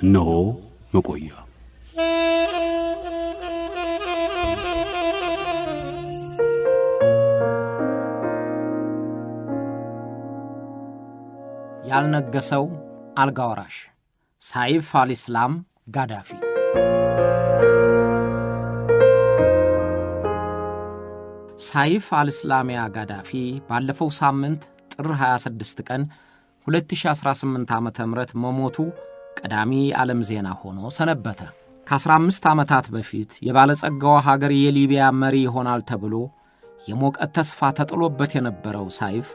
እነሆ መቆያ ያልነገሰው አልጋ ወራሽ ሳይፍ አልኢስላም ጋዳፊ። ሳይፍ አልኢስላም ጋዳፊ ባለፈው ሳምንት ጥር 26 ቀን 2018 ዓ.ም መሞቱ ቀዳሚ ዓለም ዜና ሆኖ ሰነበተ። ከ15 ዓመታት በፊት የባለጸጋው ሀገር የሊቢያ መሪ ይሆናል ተብሎ የሞቀት ተስፋ ተጥሎበት የነበረው ሳይፍ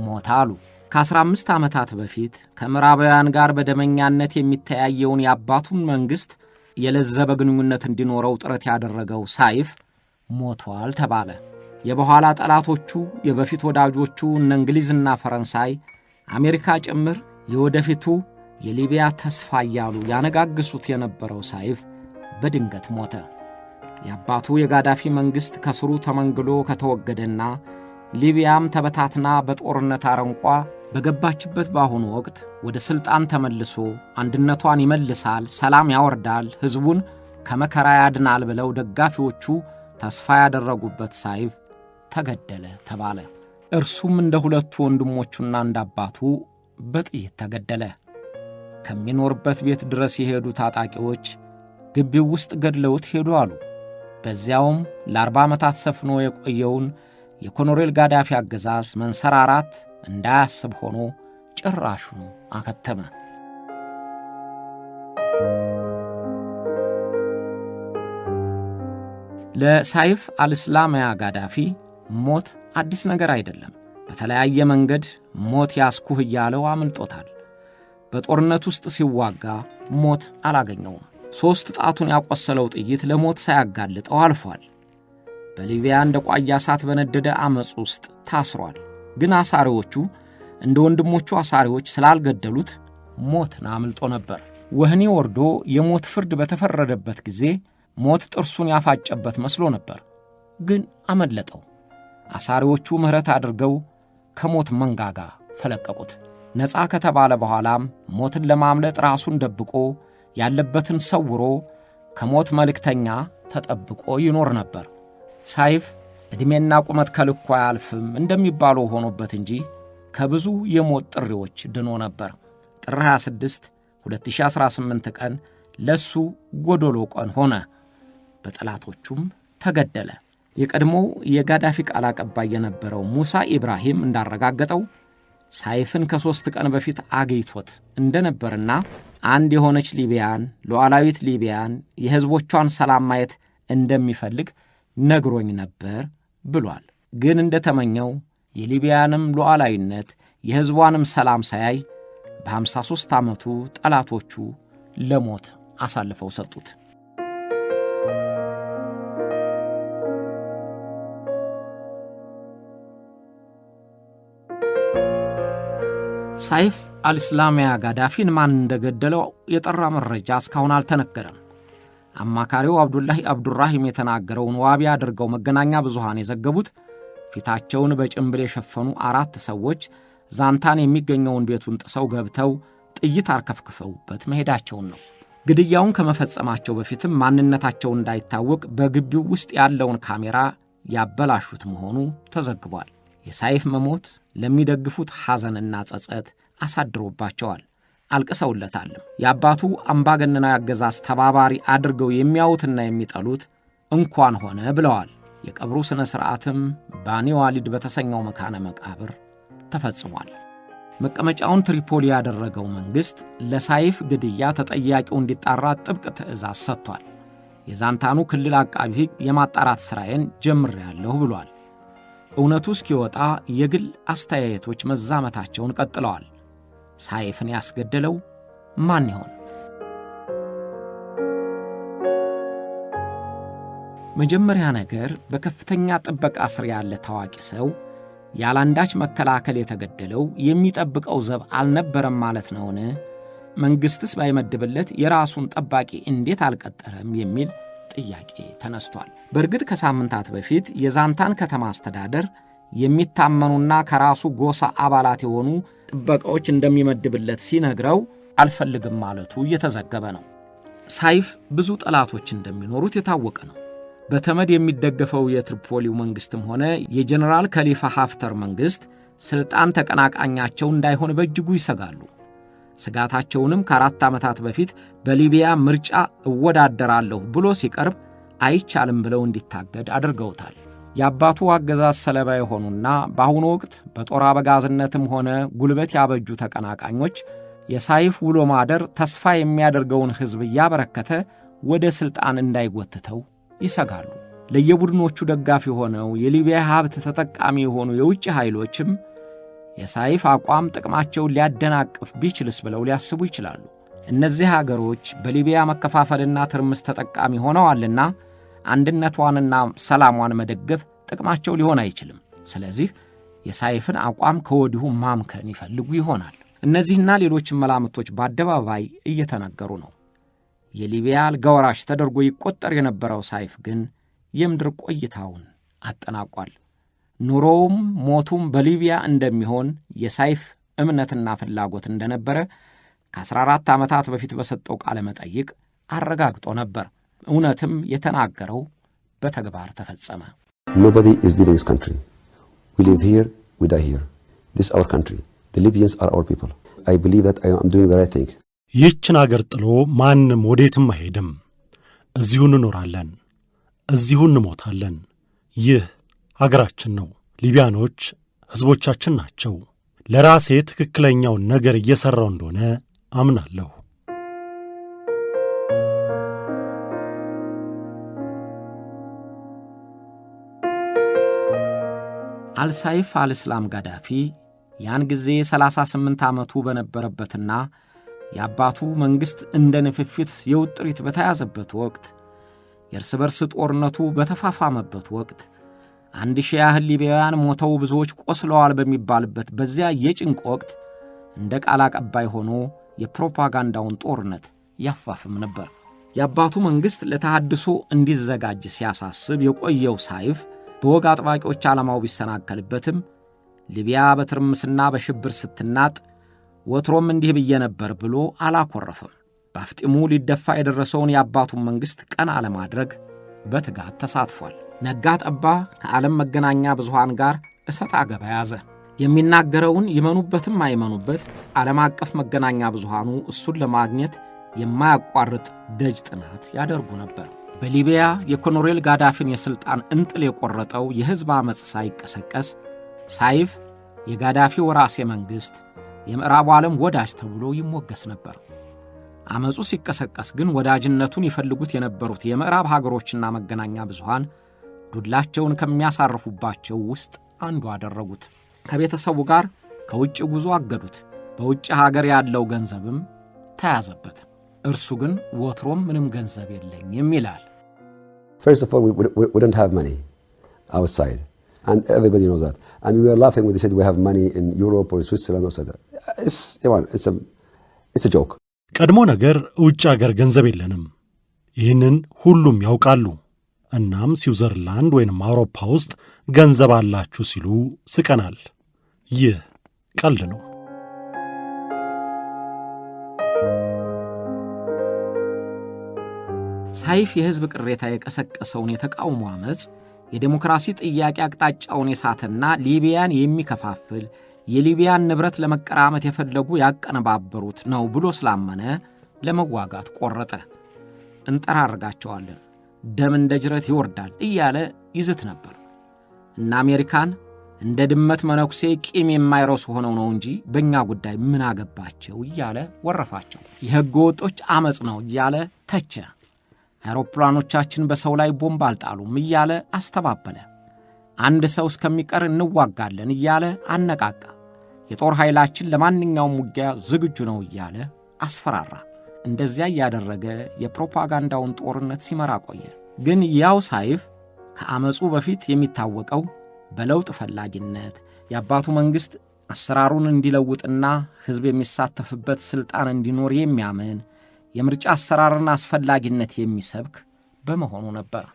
ሞተ አሉ። ከ15 ዓመታት በፊት ከምዕራባውያን ጋር በደመኛነት የሚተያየውን የአባቱን መንግሥት የለዘበ ግንኙነት እንዲኖረው ጥረት ያደረገው ሳይፍ ሞቷል ተባለ። የበኋላ ጠላቶቹ የበፊት ወዳጆቹ እነ እንግሊዝና ፈረንሳይ አሜሪካ ጭምር የወደፊቱ የሊቢያ ተስፋ እያሉ ያነጋግሱት የነበረው ሳይፍ በድንገት ሞተ። የአባቱ የጋዳፊ መንግሥት ከስሩ ተመንግሎ ከተወገደና ሊቢያም ተበታትና በጦርነት አረንቋ በገባችበት ባሁኑ ወቅት ወደ ሥልጣን ተመልሶ አንድነቷን ይመልሳል፣ ሰላም ያወርዳል፣ ሕዝቡን ከመከራ ያድናል ብለው ደጋፊዎቹ ተስፋ ያደረጉበት ሳይፍ ተገደለ ተባለ። እርሱም እንደ ሁለቱ ወንድሞቹና እንዳባቱ በጥይት ተገደለ። ከሚኖርበት ቤት ድረስ የሄዱ ታጣቂዎች ግቢው ውስጥ ገድለውት ሄዱ አሉ። በዚያውም ለ40 ዓመታት ሰፍኖ የቆየውን የኮሎኔል ጋዳፊ አገዛዝ መንሰራራት እንዳያስብ ሆኖ ጭራሹኑ አከተመ። ለሳይፍ አልኢስላም ጋዳፊ ሞት አዲስ ነገር አይደለም። በተለያየ መንገድ ሞት ያስኩህ እያለው አምልጦታል። በጦርነት ውስጥ ሲዋጋ ሞት አላገኘውም። 3 ጣቱን ያቆሰለው ጥይት ለሞት ሳያጋልጠው አልፏል። በሊቢያ እንደ ቋያ እሳት በነደደ አመጽ ውስጥ ታስሯል። ግን አሳሪዎቹ እንደ ወንድሞቹ አሳሪዎች ስላልገደሉት ሞትን አምልጦ ነበር። ወህኒ ወርዶ የሞት ፍርድ በተፈረደበት ጊዜ ሞት ጥርሱን ያፋጨበት መስሎ ነበር። ግን አመለጠው። አሳሪዎቹ ምህረት አድርገው ከሞት መንጋጋ ፈለቀቁት። ነፃ ከተባለ በኋላም ሞትን ለማምለጥ ራሱን ደብቆ ያለበትን ሰውሮ ከሞት መልእክተኛ ተጠብቆ ይኖር ነበር። ሳይፍ ዕድሜና ቁመት ከልኩ አያልፍም እንደሚባለው ሆኖበት እንጂ ከብዙ የሞት ጥሪዎች ድኖ ነበር። ጥር 26 2018 ቀን ለሱ ጎዶሎ ቀን ሆነ። በጠላቶቹም ተገደለ። የቀድሞው የጋዳፊ ቃል አቀባይ የነበረው ሙሳ ኢብራሂም እንዳረጋገጠው ሳይፍን ከ3 ቀን በፊት አገይቶት እንደነበርና አንድ የሆነች ሊቢያን ሉዓላዊት ሊቢያን የሕዝቦቿን ሰላም ማየት እንደሚፈልግ ነግሮኝ ነበር ብሏል። ግን እንደተመኘው የሊቢያንም ሉዓላዊነት የሕዝቧንም ሰላም ሳያይ በ53 ዓመቱ ጠላቶቹ ለሞት አሳልፈው ሰጡት። ሳይፍ አልኢስላም ጋዳፊን ማን እንደገደለው የጠራ መረጃ እስካሁን አልተነገረም። አማካሪው አብዱላሂ አብዱራሂም የተናገረውን ዋቢ አድርገው መገናኛ ብዙሃን የዘገቡት ፊታቸውን በጭንብል የሸፈኑ 4 ሰዎች ዛንታን የሚገኘውን ቤቱን ጥሰው ገብተው ጥይት አርከፍክፈውበት መሄዳቸውን ነው። ግድያውን ከመፈጸማቸው በፊትም ማንነታቸው እንዳይታወቅ በግቢው ውስጥ ያለውን ካሜራ ያበላሹት መሆኑ ተዘግቧል። የሳይፍ መሞት ለሚደግፉት ሐዘንና ጸጸት አሳድሮባቸዋል። አልቅሰውለታልም። የአባቱ አምባገነናዊ አገዛዝ ተባባሪ አድርገው የሚያዩትና የሚጠሉት እንኳን ሆነ ብለዋል። የቀብሩ ሥነ ሥርዓትም ባኒ ዋሊድ በተሰኘው መካነ መቃብር ተፈጽሟል። መቀመጫውን ትሪፖሊ ያደረገው መንግሥት ለሳይፍ ግድያ ተጠያቂው እንዲጣራ ጥብቅ ትዕዛዝ ሰጥቷል። የዛንታኑ ክልል አቃቢ ሕግ የማጣራት ሥራዬን ጀምሬያለሁ ብሏል። እውነቱ እስኪወጣ የግል አስተያየቶች መዛመታቸውን ቀጥለዋል። ሳይፍን ያስገደለው ማን ይሆን? መጀመሪያ ነገር በከፍተኛ ጥበቃ ስር ያለ ታዋቂ ሰው ያላንዳች መከላከል የተገደለው የሚጠብቀው ዘብ አልነበረም ማለት ነውን? መንግሥትስ ባይመድብለት የራሱን ጠባቂ እንዴት አልቀጠረም የሚል ጥያቄ ተነስቷል። በእርግጥ ከሳምንታት በፊት የዛንታን ከተማ አስተዳደር የሚታመኑና ከራሱ ጎሳ አባላት የሆኑ ጥበቃዎች እንደሚመድብለት ሲነግረው አልፈልግም ማለቱ እየተዘገበ ነው። ሳይፍ ብዙ ጠላቶች እንደሚኖሩት የታወቀ ነው። በተመድ የሚደገፈው የትሪፖሊው መንግስትም ሆነ የጀነራል ከሊፋ ሀፍተር መንግስት ስልጣን ተቀናቃኛቸው እንዳይሆን በእጅጉ ይሰጋሉ። ስጋታቸውንም ከ4 ዓመታት በፊት በሊቢያ ምርጫ እወዳደራለሁ ብሎ ሲቀርብ አይቻልም ብለው እንዲታገድ አድርገውታል። የአባቱ አገዛዝ ሰለባ የሆኑና በአሁኑ ወቅት በጦር አበጋዝነትም ሆነ ጉልበት ያበጁ ተቀናቃኞች የሳይፍ ውሎ ማደር ተስፋ የሚያደርገውን ሕዝብ እያበረከተ ወደ ሥልጣን እንዳይጎትተው ይሰጋሉ። ለየቡድኖቹ ደጋፊ ሆነው የሊቢያ ሀብት ተጠቃሚ የሆኑ የውጭ ኃይሎችም የሳይፍ አቋም ጥቅማቸውን ሊያደናቅፍ ቢችልስ ብለው ሊያስቡ ይችላሉ። እነዚህ ሀገሮች በሊቢያ መከፋፈልና ትርምስ ተጠቃሚ ሆነዋልና አንድነቷንና ሰላሟን መደገፍ ጥቅማቸው ሊሆን አይችልም። ስለዚህ የሳይፍን አቋም ከወዲሁ ማምከን ይፈልጉ ይሆናል። እነዚህና ሌሎችም መላምቶች በአደባባይ እየተነገሩ ነው። የሊቢያ አልጋ ወራሽ ተደርጎ ይቆጠር የነበረው ሳይፍ ግን የምድር ቆይታውን አጠናቋል። ኑሮውም ሞቱም በሊቢያ እንደሚሆን የሳይፍ እምነትና ፍላጎት እንደነበረ ከ14 ዓመታት በፊት በሰጠው ቃለ መጠይቅ አረጋግጦ ነበር። እውነትም የተናገረው በተግባር ተፈጸመ። Nobody is leaving this country. We live here, we die here. This is our country. The Libyans are our people. I believe that I am doing the right thing. ይህችን አገር ጥሎ ማንም ወዴትም አይሄድም። እዚሁ እንኖራለን፣ እዚሁ እንሞታለን። ይህ አገራችን ነው። ሊቢያኖች ሕዝቦቻችን ናቸው። ለራሴ ትክክለኛውን ነገር እየሰራው እንደሆነ አምናለሁ። አልሳይፍ አልእስላም ጋዳፊ ያን ጊዜ 38 ዓመቱ በነበረበትና የአባቱ መንግሥት እንደ ንፍፊት የውጥሪት በተያዘበት ወቅት የእርስ በርስ ጦርነቱ በተፋፋመበት ወቅት 1000 ያህል ሊቢያውያን ሞተው ብዙዎች ቆስለዋል በሚባልበት በዚያ የጭንቅ ወቅት እንደ ቃል አቀባይ ሆኖ የፕሮፓጋንዳውን ጦርነት ያፋፍም ነበር። የአባቱ መንግሥት ለተሐድሶ እንዲዘጋጅ ሲያሳስብ የቆየው ሳይፍ በወግ አጥባቂዎች ዓላማው ቢሰናከልበትም ሊቢያ በትርምስና በሽብር ስትናጥ ወትሮም እንዲህ ብዬ ነበር ብሎ አላኮረፈም። በአፍጢሙ ሊደፋ የደረሰውን የአባቱን መንግሥት ቀና ለማድረግ በትጋት ተሳትፏል። ነጋ ጠባ ከዓለም መገናኛ ብዙሃን ጋር እሰጥ አገባ ያዘ። የሚናገረውን ይመኑበትም አይመኑበት ዓለም አቀፍ መገናኛ ብዙሃኑ እሱን ለማግኘት የማያቋርጥ ደጅ ጥናት ያደርጉ ነበር። በሊቢያ የኮሎኔል ጋዳፊን የሥልጣን እንጥል የቆረጠው የሕዝብ ዓመፅ ሳይቀሰቀስ ሳይፍ የጋዳፊ ወራሴ መንግሥት የምዕራቡ ዓለም ወዳጅ ተብሎ ይሞገስ ነበር። ዓመፁ ሲቀሰቀስ ግን ወዳጅነቱን ይፈልጉት የነበሩት የምዕራብ ሀገሮችና መገናኛ ብዙሃን ዱላቸውን ከሚያሳርፉባቸው ውስጥ አንዱ አደረጉት። ከቤተሰቡ ጋር ከውጭ ጉዞ አገዱት። በውጭ ሀገር ያለው ገንዘብም ተያዘበት። እርሱ ግን ወትሮም ምንም ገንዘብ የለኝም ይላል። First of all, we don't have money outside. And everybody knows that. And we were laughing when they said we have money in Europe or Switzerland or something. It's a joke. ቀድሞ ነገር ውጭ ሀገር ገንዘብ የለንም። ይህንን ሁሉም ያውቃሉ። እናም ስዊዘርላንድ ወይንም አውሮፓ ውስጥ ገንዘብ አላችሁ ሲሉ ስቀናል። ይህ ቀልድ ነው። ሳይፍ የሕዝብ ቅሬታ የቀሰቀሰውን የተቃውሞ ዓመፅ የዴሞክራሲ ጥያቄ አቅጣጫውን የሳተና ሊቢያን የሚከፋፍል የሊቢያን ንብረት ለመቀራመት የፈለጉ ያቀነባበሩት ነው ብሎ ስላመነ ለመዋጋት ቆረጠ። እንጠራርጋቸዋለን፣ ደም እንደ ጅረት ይወርዳል እያለ ይዝት ነበር። እና አሜሪካን እንደ ድመት መነኩሴ ቂም የማይረሱ ሆነው ነው እንጂ በእኛ ጉዳይ ምን አገባቸው እያለ ወረፋቸው። የሕገ ወጦች ዓመፅ ነው እያለ ተቸ። አውሮፕላኖቻችን በሰው ላይ ቦምብ አልጣሉም እያለ አስተባበለ። አንድ ሰው እስከሚቀር እንዋጋለን እያለ አነቃቃ። የጦር ኃይላችን ለማንኛውም ውጊያ ዝግጁ ነው እያለ አስፈራራ። እንደዚያ ያደረገ የፕሮፓጋንዳውን ጦርነት ሲመራ ቆየ። ግን ያው ሳይፍ ከዓመፁ በፊት የሚታወቀው በለውጥ ፈላጊነት የአባቱ መንግሥት አሰራሩን እንዲለውጥና ሕዝብ የሚሳተፍበት ሥልጣን እንዲኖር የሚያምን የምርጫ አሰራርን አስፈላጊነት የሚሰብክ በመሆኑ ነበር።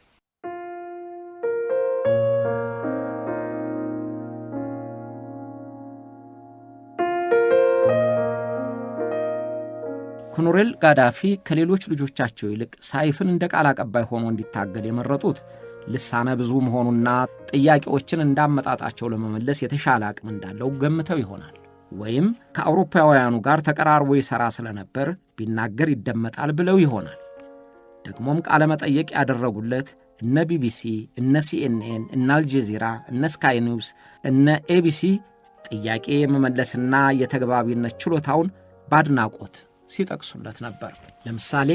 ኮሎኔል ጋዳፊ ከሌሎች ልጆቻቸው ይልቅ ሳይፍን እንደ ቃል አቀባይ ሆኖ እንዲታገል የመረጡት ልሳነ ብዙ መሆኑና ጥያቄዎችን እንዳመጣጣቸው ለመመለስ የተሻለ አቅም እንዳለው ገምተው ይሆናል። ወይም ከአውሮፓውያኑ ጋር ተቀራርቦ ይሰራ ስለነበር ቢናገር ይደመጣል ብለው ይሆናል። ደግሞም ቃለ መጠየቅ ያደረጉለት እነ ቢቢሲ፣ እነ ሲኤንኤን፣ እነ አልጀዚራ፣ እነ ስካይ ኒውስ፣ እነ ኤቢሲ ጥያቄ የመመለስና የተግባቢነት ችሎታውን ባድናቆት ሲጠቅሱለት ነበር። ለምሳሌ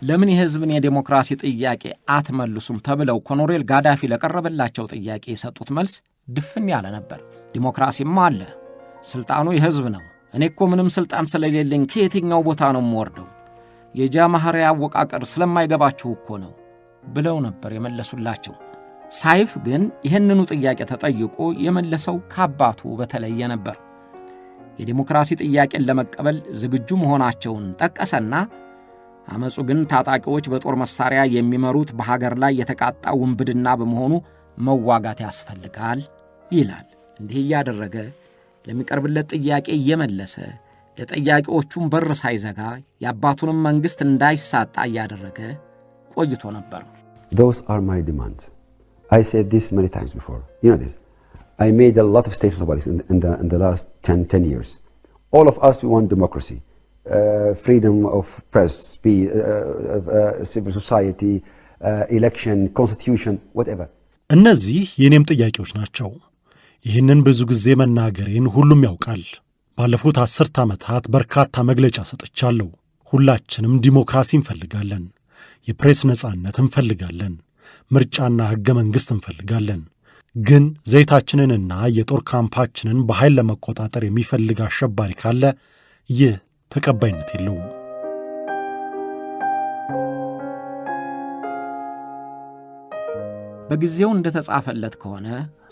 ለምን የሕዝብን የዲሞክራሲ ጥያቄ አትመልሱም ተብለው ኮሎኔል ጋዳፊ ለቀረበላቸው ጥያቄ የሰጡት መልስ ድፍን ያለ ነበር። ዲሞክራሲማ አለ፣ ስልጣኑ የሕዝብ ነው። እኔ እኮ ምንም ስልጣን ስለሌለኝ ከየትኛው ቦታ ነው የምወርደው? የጃማህሪያ አወቃቀር ስለማይገባችሁ እኮ ነው ብለው ነበር የመለሱላቸው። ሳይፍ ግን ይህንኑ ጥያቄ ተጠይቆ የመለሰው ከአባቱ በተለየ ነበር። የዲሞክራሲ ጥያቄን ለመቀበል ዝግጁ መሆናቸውን ጠቀሰና አመጹ ግን ታጣቂዎች በጦር መሳሪያ የሚመሩት በሀገር ላይ የተቃጣ ውንብድና በመሆኑ መዋጋት ያስፈልጋል ይላል። እንዲህ እያደረገ ለሚቀርብለት ጥያቄ እየመለሰ ለጥያቄዎቹም በር ሳይዘጋ የአባቱንም መንግሥት እንዳይሳጣ እያደረገ ቆይቶ ነበር። Those are my demands. I said this many times before. You know this. I made a lot of statements about this in the last 10 years. All of us, we want democracy, freedom of press, civil society, election, constitution, whatever. እነዚህ የኔም ጥያቄዎች ናቸው። ይህንን ብዙ ጊዜ መናገሬን ሁሉም ያውቃል። ባለፉት 10 ዓመታት በርካታ መግለጫ ሰጥቻለሁ። ሁላችንም ዲሞክራሲ እንፈልጋለን፣ የፕሬስ ነጻነት እንፈልጋለን፣ ምርጫና ሕገ መንግሥት እንፈልጋለን። ግን ዘይታችንንና የጦር ካምፓችንን በኃይል ለመቆጣጠር የሚፈልግ አሸባሪ ካለ ይህ ተቀባይነት የለውም። በጊዜው እንደተጻፈለት ከሆነ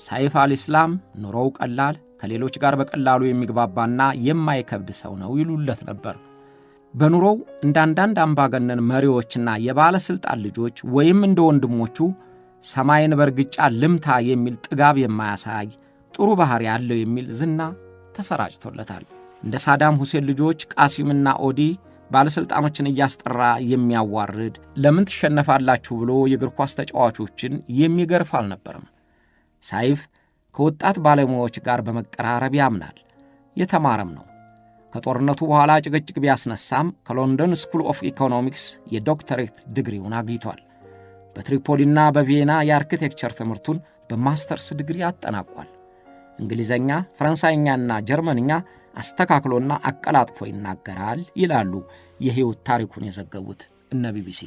ሳይፍ አልኢስላም ኑሮው ቀላል፣ ከሌሎች ጋር በቀላሉ የሚግባባና የማይከብድ ሰው ነው ይሉለት ነበር። በኑሮው እንዳንዳንድ አምባገነን መሪዎችና የባለስልጣን ልጆች ወይም እንደ ወንድሞቹ ሰማይን በርግጫ ልምታ የሚል ጥጋብ የማያሳይ ጥሩ ባህሪ ያለው የሚል ዝና ተሰራጭቶለታል። እንደ ሳዳም ሁሴን ልጆች ቃሲምና ኦዲ ባለስልጣኖችን እያስጠራ የሚያዋርድ ለምን ትሸነፋላችሁ ብሎ የእግር ኳስ ተጫዋቾችን የሚገርፍ አልነበረም። ሳይፍ ከወጣት ባለሙያዎች ጋር በመቀራረብ ያምናል። የተማረም ነው። ከጦርነቱ በኋላ ጭቅጭቅ ቢያስነሳም ከሎንዶን ስኩል ኦፍ ኢኮኖሚክስ የዶክተሬት ዲግሪውን አግኝቷል። በትሪፖሊና በቪየና የአርኪቴክቸር ትምህርቱን በማስተርስ ዲግሪ አጠናቋል። እንግሊዘኛ፣ ፈረንሳይኛና ጀርመንኛ አስተካክሎና አቀላጥፎ ይናገራል ይላሉ የሕይወት ታሪኩን የዘገቡት እነ ቢቢሲ።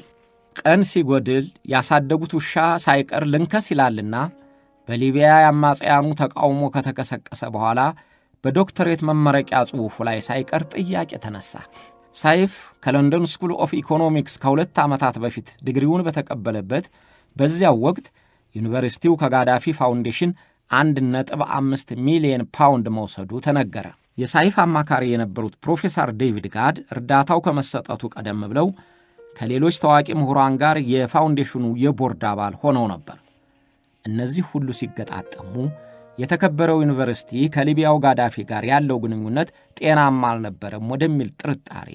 ቀን ሲጎድል ያሳደጉት ውሻ ሳይቀር ልንከስ ይላልና በሊቢያ የአማጽያኑ ተቃውሞ ከተቀሰቀሰ በኋላ በዶክተሬት መመረቂያ ጽሑፉ ላይ ሳይቀር ጥያቄ ተነሳ። ሳይፍ ከሎንዶን ስኩል ኦፍ ኢኮኖሚክስ ከ2 ዓመታት በፊት ዲግሪውን በተቀበለበት በዚያው ወቅት ዩኒቨርሲቲው ከጋዳፊ ፋውንዴሽን 1.5 ሚሊዮን ፓውንድ መውሰዱ ተነገረ። የሳይፍ አማካሪ የነበሩት ፕሮፌሰር ዴቪድ ጋድ እርዳታው ከመሰጠቱ ቀደም ብለው ከሌሎች ታዋቂ ምሁራን ጋር የፋውንዴሽኑ የቦርድ አባል ሆነው ነበር። እነዚህ ሁሉ ሲገጣጠሙ የተከበረው ዩኒቨርሲቲ ከሊቢያው ጋዳፊ ጋር ያለው ግንኙነት ጤናማ አልነበረም ወደሚል ጥርጣሬ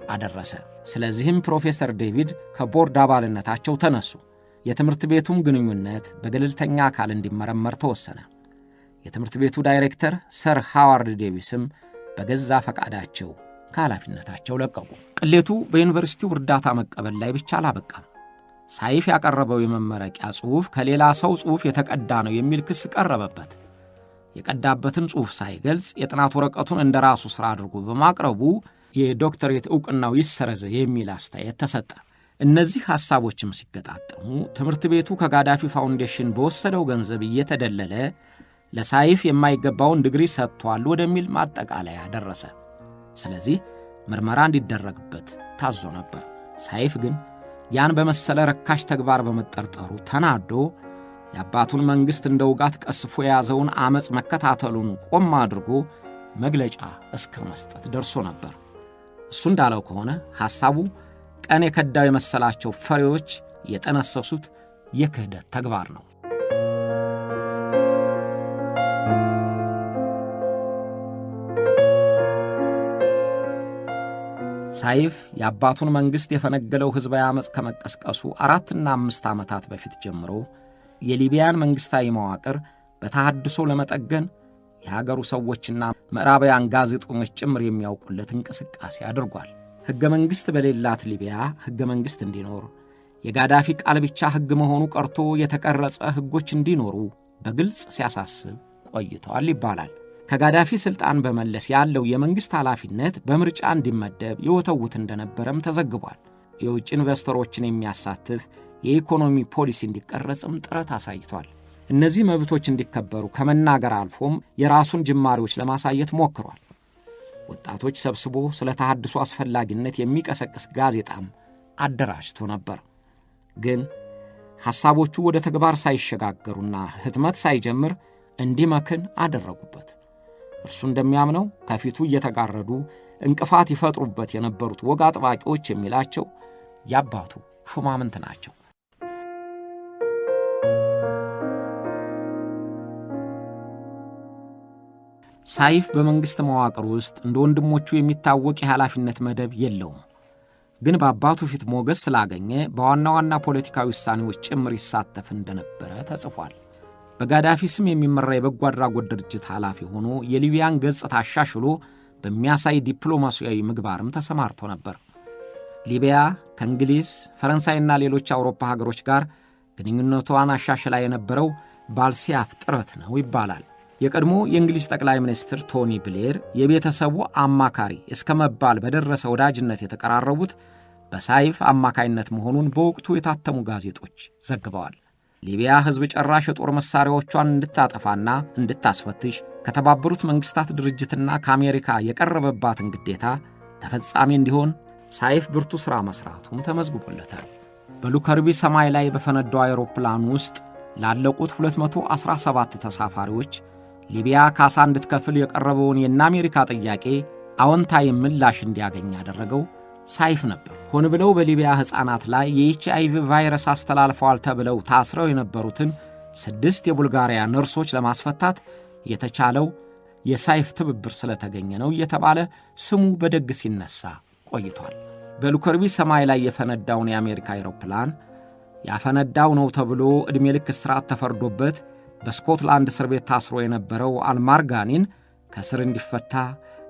አደረሰ። ስለዚህም ፕሮፌሰር ዴቪድ ከቦርድ አባልነታቸው ተነሱ። የትምህርት ቤቱም ግንኙነት በገለልተኛ አካል እንዲመረመር ተወሰነ። የትምህርት ቤቱ ዳይሬክተር ሰር ሃዋርድ ዴቪስም በገዛ ፈቃዳቸው ከኃላፊነታቸው ለቀቁ። ቅሌቱ በዩኒቨርሲቲው እርዳታ መቀበል ላይ ብቻ አላበቃም። ሳይፍ ያቀረበው የመመረቂያ ጽሑፍ ከሌላ ሰው ጽሑፍ የተቀዳ ነው የሚል ክስ ቀረበበት። የቀዳበትን ጽሑፍ ሳይገልጽ የጥናት ወረቀቱን እንደራሱ ሥራ አድርጎ በማቅረቡ የዶክተሬት ዕውቅናው ይሰረዝ የሚል አስተያየት ተሰጠ። እነዚህ ሐሳቦችም ሲገጣጠሙ ትምህርት ቤቱ ከጋዳፊ ፋውንዴሽን በወሰደው ገንዘብ እየተደለለ ለሳይፍ የማይገባውን ዲግሪ ሰጥቷል ወደሚል ማጠቃለያ ደረሰ። ስለዚህ ምርመራ እንዲደረግበት ታዞ ነበር። ሳይፍ ግን ያን በመሰለ ረካሽ ተግባር በመጠርጠሩ ተናዶ የአባቱን መንግሥት እንደ ውጋት ቀስፎ የያዘውን አመጽ መከታተሉን ቆም አድርጎ መግለጫ እስከ መስጠት ደርሶ ነበር። እሱ እንዳለው ከሆነ ሐሳቡ ቀን የከዳው የመሰላቸው ፈሪዎች የጠነሰሱት የክህደት ተግባር ነው። ሳይፍ የአባቱን መንግሥት የፈነገለው ሕዝባዊ ዓመፅ ከመቀስቀሱ 4 እና 5 ዓመታት በፊት ጀምሮ የሊቢያን መንግሥታዊ መዋቅር በተሐድሶ ለመጠገን የሀገሩ ሰዎችና ምዕራባውያን ጋዜጠኞች ጭምር የሚያውቁለት እንቅስቃሴ አድርጓል። ሕገ መንግሥት በሌላት ሊቢያ ሕገ መንግሥት እንዲኖር፣ የጋዳፊ ቃል ብቻ ሕግ መሆኑ ቀርቶ የተቀረጸ ሕጎች እንዲኖሩ በግልጽ ሲያሳስብ ቆይቷል ይባላል። ከጋዳፊ ሥልጣን በመለስ ያለው የመንግሥት ኃላፊነት በምርጫ እንዲመደብ የወተውት እንደነበረም ተዘግቧል። የውጭ ኢንቨስተሮችን የሚያሳትፍ የኢኮኖሚ ፖሊሲ እንዲቀረጽም ጥረት አሳይቷል። እነዚህ መብቶች እንዲከበሩ ከመናገር አልፎም የራሱን ጅማሬዎች ለማሳየት ሞክሯል። ወጣቶች ሰብስቦ ስለ ተሐድሶ አስፈላጊነት የሚቀሰቅስ ጋዜጣም አደራጅቶ ነበር። ግን ሐሳቦቹ ወደ ተግባር ሳይሸጋገሩና ህትመት ሳይጀምር እንዲመክን አደረጉበት። እርሱ እንደሚያምነው ከፊቱ እየተጋረዱ እንቅፋት ይፈጥሩበት የነበሩት ወግ አጥባቂዎች የሚላቸው ያባቱ ሹማምንት ናቸው። ሳይፍ በመንግሥት መዋቅር ውስጥ እንደ ወንድሞቹ የሚታወቅ የኃላፊነት መደብ የለውም። ግን በአባቱ ፊት ሞገስ ስላገኘ በዋና ዋና ፖለቲካዊ ውሳኔዎች ጭምር ይሳተፍ እንደነበረ ተጽፏል። በጋዳፊ ስም የሚመራ የበጎ አድራጎት ድርጅት ኃላፊ ሆኖ የሊቢያን ገጽታ አሻሽሎ በሚያሳይ ዲፕሎማሲያዊ ምግባርም ተሰማርቶ ነበር። ሊቢያ ከእንግሊዝ፣ ፈረንሳይና ሌሎች አውሮፓ ሀገሮች ጋር ግንኙነቷን አሻሽላ የነበረው ባልሲያፍ ጥረት ነው ይባላል። የቀድሞ የእንግሊዝ ጠቅላይ ሚኒስትር ቶኒ ብሌር የቤተሰቡ አማካሪ እስከ መባል በደረሰ ወዳጅነት የተቀራረቡት በሳይፍ አማካይነት መሆኑን በወቅቱ የታተሙ ጋዜጦች ዘግበዋል። ሊቢያ ሕዝብ ጨራሽ የጦር መሳሪያዎቿን እንድታጠፋና እንድታስፈትሽ ከተባበሩት መንግስታት ድርጅትና ከአሜሪካ የቀረበባትን ግዴታ ተፈጻሚ እንዲሆን ሳይፍ ብርቱ ሥራ መስራቱም ተመዝግቦለታል። በሉከርቢ ሰማይ ላይ በፈነዳው አውሮፕላን ውስጥ ላለቁት 217 ተሳፋሪዎች ሊቢያ ካሳ እንድትከፍል የቀረበውን የአሜሪካ ጥያቄ አዎንታዊ ምላሽ እንዲያገኝ ያደረገው ሳይፍ ነበር። ሆን ብለው በሊቢያ ሕፃናት ላይ የኤችአይቪ ቫይረስ አስተላልፈዋል ተብለው ታስረው የነበሩትን 6 የቡልጋሪያ ነርሶች ለማስፈታት የተቻለው የሳይፍ ትብብር ስለተገኘ ነው እየተባለ ስሙ በደግ ሲነሳ ቆይቷል። በሉከርቢ ሰማይ ላይ የፈነዳውን የአሜሪካ አውሮፕላን ያፈነዳው ነው ተብሎ ዕድሜ ልክ እስራት ተፈርዶበት በስኮትላንድ እስር ቤት ታስሮ የነበረው አልማርጋኒን ከስር እንዲፈታ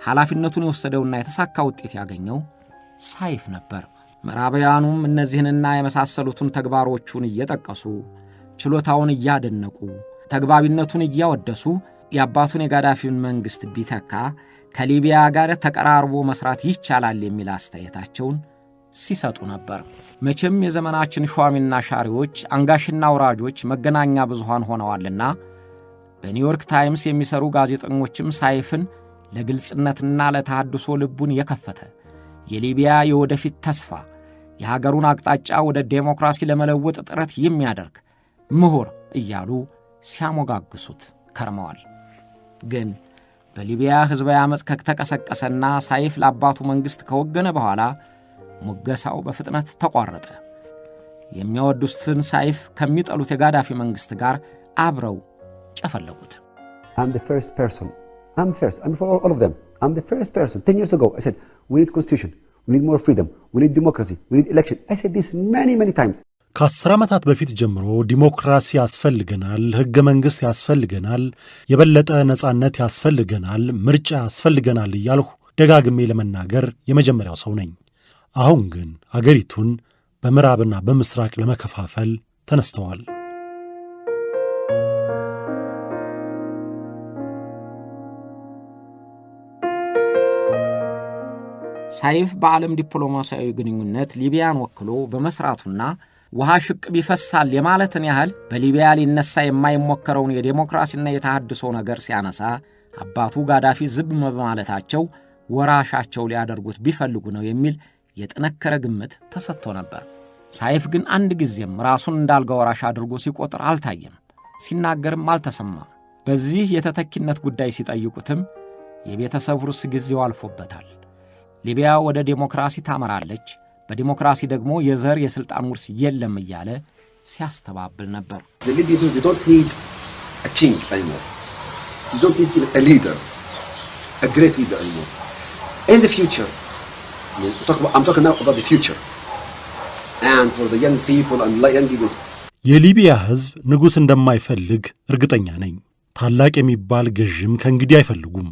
ኃላፊነቱን የወሰደውና የተሳካ ውጤት ያገኘው ሳይፍ ነበር። ምዕራባውያኑም እነዚህንና የመሳሰሉትን ተግባሮቹን እየጠቀሱ ችሎታውን እያደነቁ ተግባቢነቱን እያወደሱ የአባቱን የጋዳፊውን መንግሥት ቢተካ ከሊቢያ ጋር ተቀራርቦ መስራት ይቻላል የሚል አስተያየታቸውን ሲሰጡ ነበር። መቼም የዘመናችን ሿሚና ሻሪዎች አንጋሽና አውራጆች መገናኛ ብዙሃን ሆነዋልና በኒውዮርክ ታይምስ የሚሰሩ ጋዜጠኞችም ሳይፍን ለግልጽነትና ለተሐድሶ ልቡን የከፈተ የሊቢያ የወደፊት ተስፋ የሀገሩን አቅጣጫ ወደ ዴሞክራሲ ለመለወጥ ጥረት የሚያደርግ ምሁር እያሉ ሲያሞጋግሱት ከርመዋል። ግን በሊቢያ ሕዝባዊ ዓመፅ ከተቀሰቀሰና ሳይፍ ለአባቱ መንግሥት ከወገነ በኋላ ሙገሳው በፍጥነት ተቋረጠ። የሚያወድሱትን ሳይፍ ከሚጠሉት የጋዳፊ መንግሥት ጋር አብረው ጨፈለቁት። I'm the first person. I'm for all of them. I'm the first person. 10 years ago, I said, we need constitution. We need more freedom. We need democracy. We need election. I said this many times. ከ10 ዓመታት በፊት ጀምሮ ዲሞክራሲ ያስፈልገናል፣ ሕገ መንግሥት ያስፈልገናል፣ የበለጠ ነጻነት ያስፈልገናል፣ ምርጫ ያስፈልገናል እያልሁ ደጋግሜ ለመናገር የመጀመሪያው ሰው ነኝ። አሁን ግን አገሪቱን በምዕራብና በምስራቅ ለመከፋፈል ተነስተዋል። ሳይፍ በዓለም ዲፕሎማሲያዊ ግንኙነት ሊቢያን ወክሎ በመስራቱና ውሃ ሽቅብ ይፈሳል የማለትን ያህል በሊቢያ ሊነሳ የማይሞከረውን የዴሞክራሲና የተሐድሶ ነገር ሲያነሳ አባቱ ጋዳፊ ዝብ በማለታቸው ወራሻቸው ሊያደርጉት ቢፈልጉ ነው የሚል የጠነከረ ግምት ተሰጥቶ ነበር። ሳይፍ ግን አንድ ጊዜም ራሱን እንዳልጋ ወራሽ አድርጎ ሲቆጥር አልታየም፣ ሲናገርም አልተሰማም። በዚህ የተተኪነት ጉዳይ ሲጠይቁትም የቤተሰቡ ርስ ጊዜው አልፎበታል። ሊቢያ ወደ ዴሞክራሲ ታመራለች፣ በዲሞክራሲ ደግሞ የዘር የስልጣን ውርስ የለም እያለ ሲያስተባብል ነበር። The Libyans, they don't need a king anymore. They don't need a leader, a great leader anymore. In the future, I'm talking now about the future. And for the young people and young people. የሊቢያ ሕዝብ ንጉሥ እንደማይፈልግ እርግጠኛ ነኝ። ታላቅ የሚባል ገዥም ከእንግዲህ አይፈልጉም።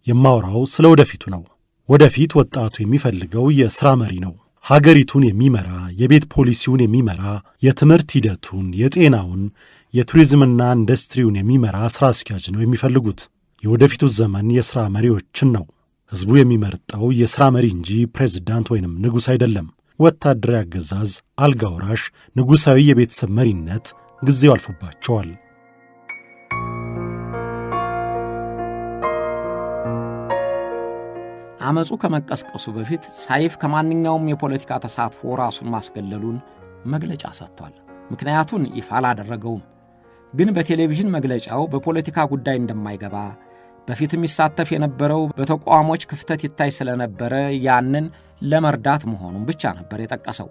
የማወራው ስለ ወደፊቱ ነው። ወደፊት ወጣቱ የሚፈልገው የሥራ መሪ ነው። ሀገሪቱን የሚመራ፣ የቤት ፖሊሲውን የሚመራ፣ የትምህርት ሂደቱን፣ የጤናውን፣ የቱሪዝምና ኢንዱስትሪውን የሚመራ ሥራ አስኪያጅ ነው የሚፈልጉት። የወደፊቱ ዘመን የሥራ መሪዎችን ነው። ሕዝቡ የሚመርጠው የሥራ መሪ እንጂ ፕሬዝዳንት ወይንም ንጉሥ አይደለም። ወታደራዊ አገዛዝ፣ አልጋ ወራሽ፣ ንጉሣዊ የቤተሰብ መሪነት ጊዜው አልፎባቸዋል። አመጹ ከመቀስቀሱ በፊት ሳይፍ ከማንኛውም የፖለቲካ ተሳትፎ ራሱን ማስገለሉን መግለጫ ሰጥቷል። ምክንያቱን ይፋ አላደረገውም። ግን በቴሌቪዥን መግለጫው በፖለቲካ ጉዳይ እንደማይገባ በፊትም ይሳተፍ የነበረው በተቋሞች ክፍተት ይታይ ስለነበረ ያንን ለመርዳት መሆኑን ብቻ ነበር የጠቀሰው።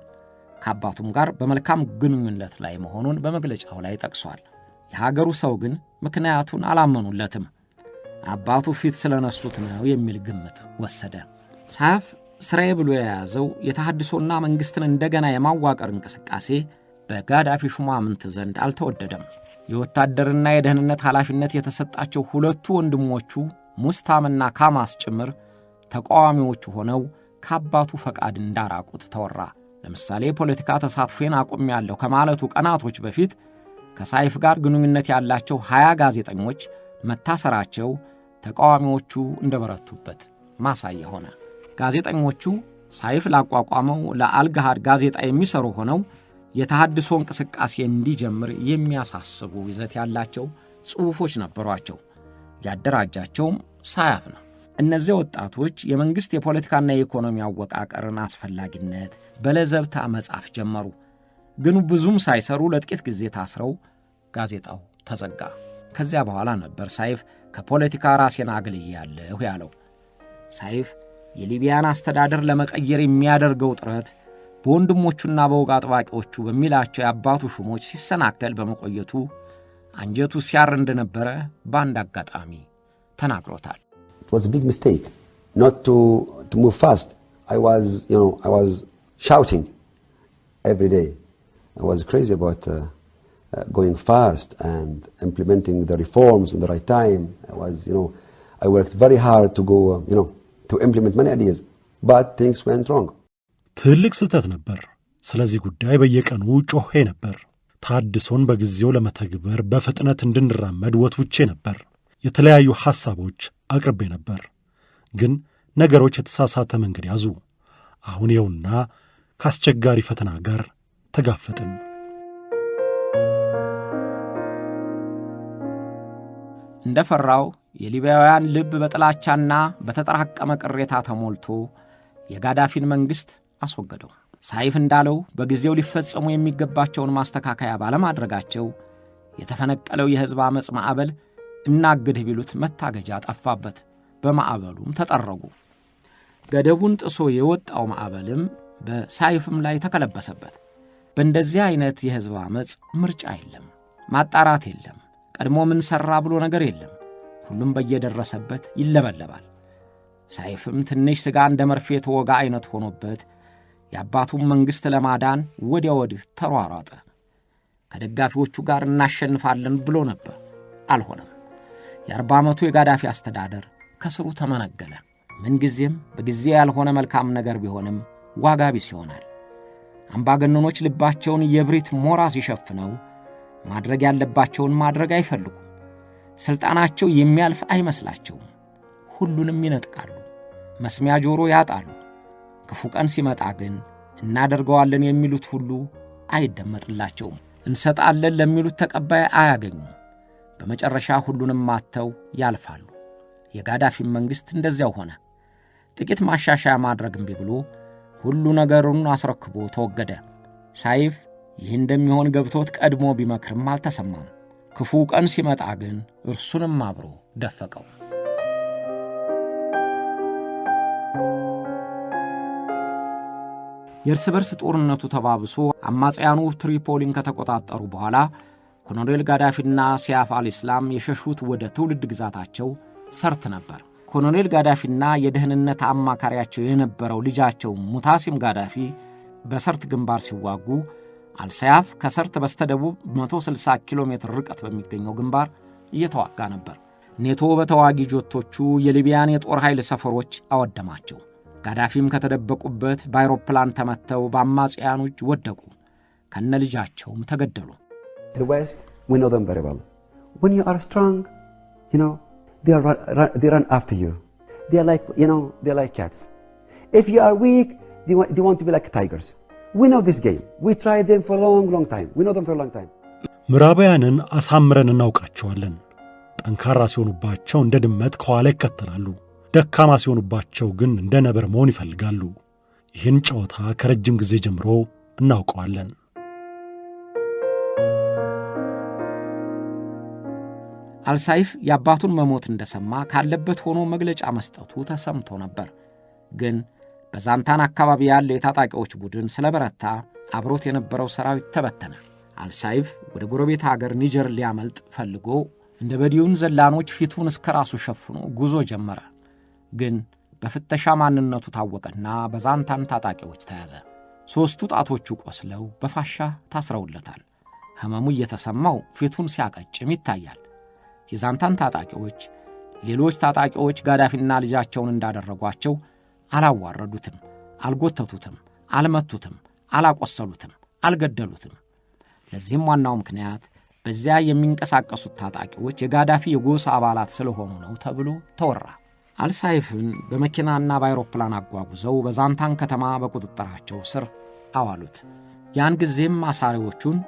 ከአባቱም ጋር በመልካም ግንኙነት ላይ መሆኑን በመግለጫው ላይ ጠቅሷል። የሀገሩ ሰው ግን ምክንያቱን አላመኑለትም። አባቱ ፊት ስለነሱት ነው የሚል ግምት ወሰደ። ሳይፍ ስራዬ ብሎ የያዘው የተሐድሶና መንግስትን እንደገና የማዋቀር እንቅስቃሴ በጋዳፊ ሹማምንት ዘንድ አልተወደደም። የወታደርና የደህንነት ኃላፊነት የተሰጣቸው ሁለቱ ወንድሞቹ ሙስታምና ካማስ ጭምር ተቃዋሚዎቹ ሆነው ከአባቱ ፈቃድ እንዳራቁት ተወራ። ለምሳሌ ፖለቲካ ተሳትፎን አቆሚያለሁ ከማለቱ ቀናቶች በፊት ከሳይፍ ጋር ግንኙነት ያላቸው 20 ጋዜጠኞች መታሰራቸው ተቃዋሚዎቹ እንደበረቱበት ማሳያ ሆነ። ጋዜጠኞቹ ሳይፍ ላቋቋመው ለአልጋሃድ ጋዜጣ የሚሰሩ ሆነው የተሐድሶ እንቅስቃሴ እንዲጀምር የሚያሳስቡ ይዘት ያላቸው ጽሑፎች ነበሯቸው። ያደራጃቸውም ሳይፍ ነው። እነዚህ ወጣቶች የመንግስት የፖለቲካና የኢኮኖሚ አወቃቀርን አስፈላጊነት በለዘብታ መጻፍ ጀመሩ። ግን ብዙም ሳይሰሩ ለጥቂት ጊዜ ታስረው ጋዜጣው ተዘጋ። ከዚያ በኋላ ነበር ሳይፍ ከፖለቲካ ራሴን አግልያለሁ ያለው። ሳይፍ የሊቢያን አስተዳደር ለመቀየር የሚያደርገው ጥረት በወንድሞቹና በወግ አጥባቂዎቹ በሚላቸው የአባቱ ሹሞች ሲሰናከል በመቆየቱ አንጀቱ ሲያር እንደነበረ በአንድ አጋጣሚ ተናግሮታል። It was a big mistake not to move fast. I was shouting every day. I was crazy about going fast and implementing the reforms in the right time. I worked very hard to go, to implement many ideas, but things went wrong. ትልቅ ስህተት ነበር። ስለዚህ ጉዳይ በየቀኑ ጮሄ ነበር። ታድሶን በጊዜው ለመተግበር በፍጥነት እንድንራመድ ወትውቼ ነበር። የተለያዩ ሐሳቦች አቅርቤ ነበር። ግን ነገሮች የተሳሳተ መንገድ ያዙ። አሁን ይኸውና ከአስቸጋሪ ፈተና ጋር ተጋፈጥን። እንደፈራው የሊቢያውያን ልብ በጥላቻና በተጠራቀመ ቅሬታ ተሞልቶ የጋዳፊን መንግስት አስወገደው። ሳይፍ እንዳለው በጊዜው ሊፈጸሙ የሚገባቸውን ማስተካከያ ባለማድረጋቸው የተፈነቀለው የሕዝብ አመጽ ማዕበል እናግድህ ቢሉት መታገጃ ጠፋበት። በማዕበሉም ተጠረጉ። ገደቡን ጥሶ የወጣው ማዕበልም በሳይፍም ላይ ተከለበሰበት። በእንደዚህ አይነት የሕዝብ አመጽ ምርጫ የለም፣ ማጣራት የለም፣ ቀድሞ ምን ሰራ ብሎ ነገር የለም። ሁሉም በየደረሰበት ይለበለባል። ሳይፍም ትንሽ ስጋ እንደ መርፌ ተወጋ አይነት ሆኖበት የአባቱን መንግስት ለማዳን ወዲያ ወዲህ ተሯሯጠ። ከደጋፊዎቹ ጋር እናሸንፋለን ብሎ ነበር። አልሆነም። የ40 ዓመቱ የጋዳፊ አስተዳደር ከስሩ ተመነገለ። ምን ጊዜም በጊዜ ያልሆነ መልካም ነገር ቢሆንም ዋጋ ቢስ ይሆናል። አምባገነኖች ልባቸውን የብሪት ሞራ ሲሸፍነው ማድረግ ያለባቸውን ማድረግ አይፈልጉም። ስልጣናቸው የሚያልፍ አይመስላቸውም። ሁሉንም ይነጥቃሉ፣ መስሚያ ጆሮ ያጣሉ። ክፉ ቀን ሲመጣ ግን እናደርገዋለን የሚሉት ሁሉ አይደመጥላቸውም። እንሰጣለን ለሚሉት ተቀባይ አያገኙም። በመጨረሻ ሁሉንም ማተው ያልፋሉ። የጋዳፊን መንግስት እንደዚያው ሆነ። ጥቂት ማሻሻያ ማድረግ እምቢ ብሎ ሁሉ ነገሩን አስረክቦ ተወገደ። ሳይፍ ይህ እንደሚሆን ገብቶት ቀድሞ ቢመክርም አልተሰማም። ክፉ ቀን ሲመጣ ግን እርሱንም አብሮ ደፈቀው። የእርስ በርስ ጦርነቱ ተባብሶ አማጽያኑ ትሪፖሊን ከተቆጣጠሩ በኋላ ኮሎኔል ጋዳፊና ሲያፍ አልኢስላም የሸሹት ወደ ትውልድ ግዛታቸው ሰርት ነበር። ኮሎኔል ጋዳፊና የደህንነት አማካሪያቸው የነበረው ልጃቸው ሙታሲም ጋዳፊ በሰርት ግንባር ሲዋጉ አልሰያፍ ከሰርት በስተደቡብ 160 ኪሎ ሜትር ርቀት በሚገኘው ግንባር እየተዋጋ ነበር። ኔቶ በተዋጊ ጆቶቹ የሊቢያን የጦር ኃይል ሰፈሮች አወደማቸው። ጋዳፊም ከተደበቁበት በአውሮፕላን ተመተው በአማጽያኑ እጅ ወደቁ። ከነልጃቸውም ተገደሉ። The West, we know them very well. When you are strong, they run after you. They are like cats. If you are weak, they want to be like tigers. We know this game. We tried them for a long time. We know them for a long time. ምዕራባውያንን አሳምረን እናውቃቸዋለን። ጠንካራ ሲሆኑባቸው እንደ ድመት ከኋላ ይከተላሉ። ደካማ ሲሆኑባቸው ግን እንደ ነብር መሆን ይፈልጋሉ። ይህን ጨዋታ ከረጅም ጊዜ ጀምሮ እናውቀዋለን። አልሳይፍ የአባቱን መሞት እንደሰማ ካለበት ሆኖ መግለጫ መስጠቱ ተሰምቶ ነበር። ግን በዛንታን አካባቢ ያለ የታጣቂዎች ቡድን ስለበረታ አብሮት የነበረው ሰራዊት ተበተነ። አልሳይፍ ወደ ጎረቤት ሀገር ኒጀር ሊያመልጥ ፈልጎ እንደ በዲዩን ዘላኖች ፊቱን እስከ ራሱ ሸፍኖ ጉዞ ጀመረ። ግን በፍተሻ ማንነቱ ታወቀና በዛንታን ታጣቂዎች ተያዘ። 3 ጣቶቹ ቆስለው በፋሻ ታስረውለታል። ህመሙ እየተሰማው ፊቱን ሲያቀጭም ይታያል። የዛንታን ታጣቂዎች ሌሎች ታጣቂዎች ጋዳፊና ልጃቸውን እንዳደረጓቸው አላዋረዱትም፣ አልጎተቱትም፣ አልመቱትም፣ አላቆሰሉትም፣ አልገደሉትም። ለዚህም ዋናው ምክንያት በዚያ የሚንቀሳቀሱት ታጣቂዎች የጋዳፊ የጎሳ አባላት ስለሆኑ ነው ተብሎ ተወራ። አልሳይፍን በመኪናና በአውሮፕላን አጓጉዘው በዛንታን ከተማ በቁጥጥራቸው ስር አዋሉት። ያን ጊዜም አሳሪዎቹን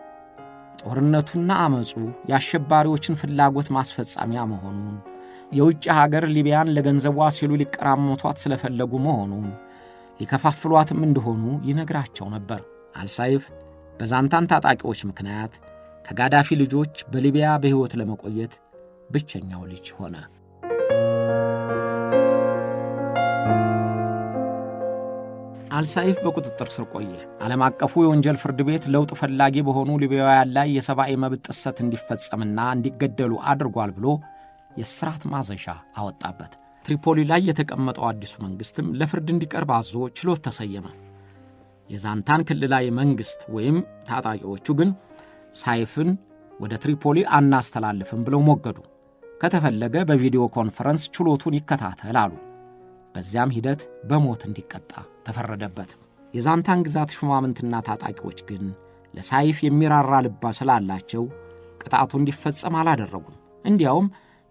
ጦርነቱና አመጹ የአሸባሪዎችን ፍላጎት ማስፈጸሚያ መሆኑን፣ የውጭ ሀገር ሊቢያን ለገንዘቧ ሲሉ ሊቀራመቷት ስለፈለጉ መሆኑን፣ ሊከፋፍሏትም እንደሆኑ ይነግራቸው ነበር። አልሳይፍ በዛንታን ታጣቂዎች ምክንያት ከጋዳፊ ልጆች በሊቢያ በሕይወት ለመቆየት ብቸኛው ልጅ ሆነ። አልሳይፍ በቁጥጥር ስር ቆየ። ዓለም አቀፉ የወንጀል ፍርድ ቤት ለውጥ ፈላጊ በሆኑ ሊቢያውያን ላይ የሰብአዊ መብት ጥሰት እንዲፈጸምና እንዲገደሉ አድርጓል ብሎ የእስራት ማዘዣ አወጣበት። ትሪፖሊ ላይ የተቀመጠው አዲሱ መንግስትም ለፍርድ እንዲቀርብ አዞ ችሎት ተሰየመ። የዛንታን ክልላዊ መንግስት ወይም ታጣቂዎቹ ግን ሳይፍን ወደ ትሪፖሊ አናስተላልፍም ብለው ሞገዱ። ከተፈለገ በቪዲዮ ኮንፈረንስ ችሎቱን ይከታተል አሉ። በዚያም ሂደት በሞት እንዲቀጣ ተፈረደበት። የዛንታን ግዛት ሹማምንትና ታጣቂዎች ግን ለሳይፍ የሚራራ ልብ ስላላቸው ቅጣቱ እንዲፈጸም አላደረጉም። እንዲያውም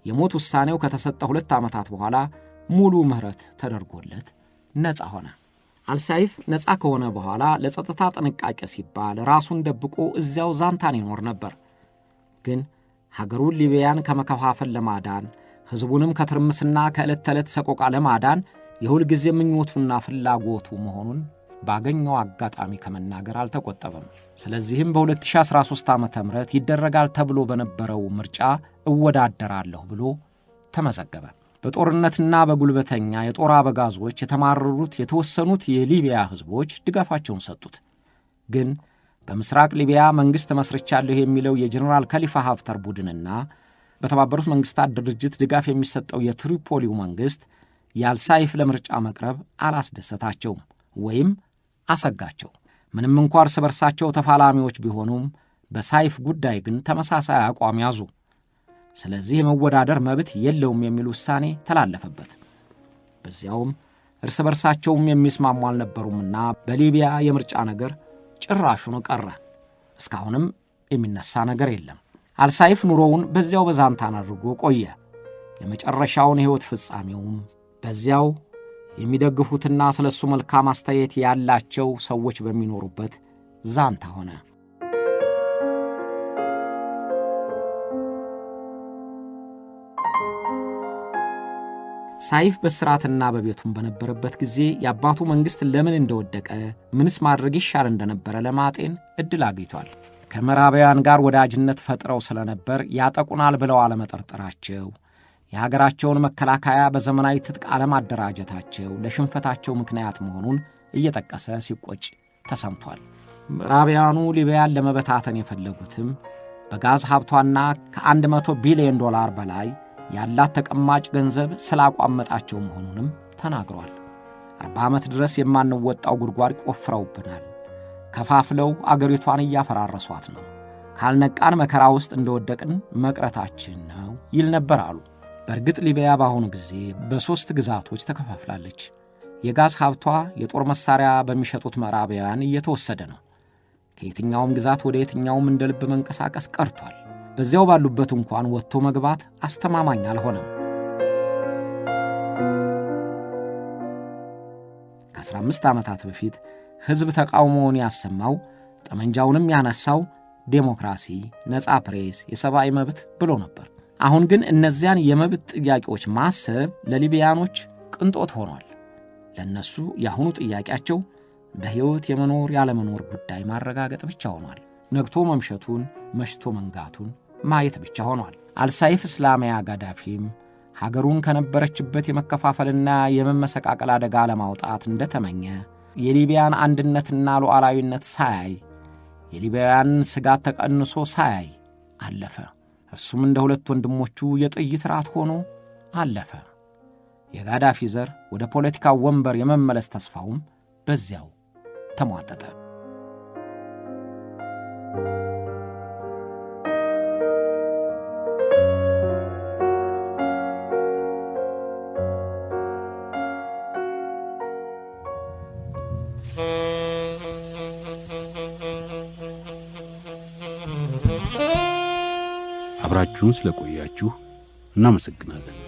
የሞት ውሳኔው ከተሰጠ 2 ዓመታት በኋላ ሙሉ ምህረት ተደርጎለት ነፃ ሆነ። አልሳይፍ ነፃ ከሆነ በኋላ ለጸጥታ ጥንቃቄ ሲባል ራሱን ደብቆ እዚያው ዛንታን ይኖር ነበር። ግን ሀገሩን ሊቢያን ከመከፋፈል ለማዳን ሕዝቡንም ከትርምስና ከዕለት ተዕለት ሰቆቃ ለማዳን የሁል ጊዜ ምኞቱና ፍላጎቱ መሆኑን ባገኘው አጋጣሚ ከመናገር አልተቆጠበም። ስለዚህም በ2013 ዓ.ም ይደረጋል ተብሎ በነበረው ምርጫ እወዳደራለሁ ብሎ ተመዘገበ። በጦርነትና በጉልበተኛ የጦር አበጋዞች የተማረሩት የተወሰኑት የሊቢያ ሕዝቦች ድጋፋቸውን ሰጡት። ግን በምስራቅ ሊቢያ መንግስት መስርቻለሁ የሚለው የጀነራል ከሊፋ ሀፍተር ቡድንና በተባበሩት መንግስታት ድርጅት ድጋፍ የሚሰጠው የትሪፖሊው መንግስት የአልሳይፍ ለምርጫ መቅረብ አላስደሰታቸውም ወይም አሰጋቸው። ምንም እንኳን እርስ በርሳቸው ተፋላሚዎች ቢሆኑም በሳይፍ ጉዳይ ግን ተመሳሳይ አቋም ያዙ። ስለዚህ የመወዳደር መብት የለውም የሚል ውሳኔ ተላለፈበት። በዚያውም እርስ በርሳቸውም የሚስማሙ አልነበሩምና በሊቢያ የምርጫ ነገር ጭራሹን ቀረ። እስካሁንም የሚነሳ ነገር የለም። አልሳይፍ ኑሮውን በዚያው በዛንታን አድርጎ ቆየ። የመጨረሻውን ሕይወት ፍጻሜውም በዚያው የሚደግፉትና ስለሱ መልካም አስተያየት ያላቸው ሰዎች በሚኖሩበት ዛንታ ሆነ። ሳይፍ በስራትና በቤቱም በነበረበት ጊዜ የአባቱ መንግስት ለምን እንደወደቀ ምንስ ማድረግ ይሻል እንደነበረ ለማጤን እድል አግኝቷል። ከምዕራባውያን ጋር ወዳጅነት ፈጥረው ስለነበር ያጠቁናል ብለው አለመጠርጠራቸው፣ የሀገራቸውን መከላከያ በዘመናዊ ትጥቅ አለማደራጀታቸው ለሽንፈታቸው ምክንያት መሆኑን እየጠቀሰ ሲቆጭ ተሰምቷል። ምዕራባውያኑ ሊቢያን ለመበታተን የፈለጉትም በጋዝ ሀብቷና ከ100 ቢሊዮን ዶላር በላይ ያላት ተቀማጭ ገንዘብ ስላቋመጣቸው መሆኑንም ተናግሯል። 40 ዓመት ድረስ የማንወጣው ጉድጓድ ቆፍረውብናል። ከፋፍለው አገሪቷን እያፈራረሷት ነው። ካልነቃን መከራ ውስጥ እንደወደቅን መቅረታችን ነው ይል ነበር አሉ። በእርግጥ ሊቢያ በአሁኑ ጊዜ በ3 ግዛቶች ተከፋፍላለች። የጋዝ ሀብቷ የጦር መሳሪያ በሚሸጡት ምዕራባውያን እየተወሰደ ነው። ከየትኛውም ግዛት ወደ የትኛውም እንደ ልብ መንቀሳቀስ ቀርቷል። በዚያው ባሉበት እንኳን ወጥቶ መግባት አስተማማኝ አልሆነም። ከ15 ዓመታት በፊት ሕዝብ ተቃውሞውን ያሰማው ጠመንጃውንም ያነሳው ዴሞክራሲ፣ ነፃ ፕሬስ፣ የሰብአዊ መብት ብሎ ነበር። አሁን ግን እነዚያን የመብት ጥያቄዎች ማሰብ ለሊቢያኖች ቅንጦት ሆኗል። ለነሱ የአሁኑ ጥያቄያቸው በሕይወት የመኖር ያለመኖር ጉዳይ ማረጋገጥ ብቻ ሆኗል። ነግቶ መምሸቱን መሽቶ መንጋቱን ማየት ብቻ ሆኗል። አልሳይፍ እስላሚያ ጋዳፊም ሀገሩን ከነበረችበት የመከፋፈልና የመመሰቃቀል አደጋ ለማውጣት እንደተመኘ የሊቢያን አንድነትና ሉዓላዊነት ሳያይ የሊቢያውያን ስጋት ተቀንሶ ሳያይ አለፈ። እርሱም እንደ 2 ወንድሞቹ የጥይት ራት ሆኖ አለፈ። የጋዳፊ ዘር ወደ ፖለቲካው ወንበር የመመለስ ተስፋውም በዚያው ተሟጠጠ። አብራችሁን ስለቆያችሁ እናመሰግናለን።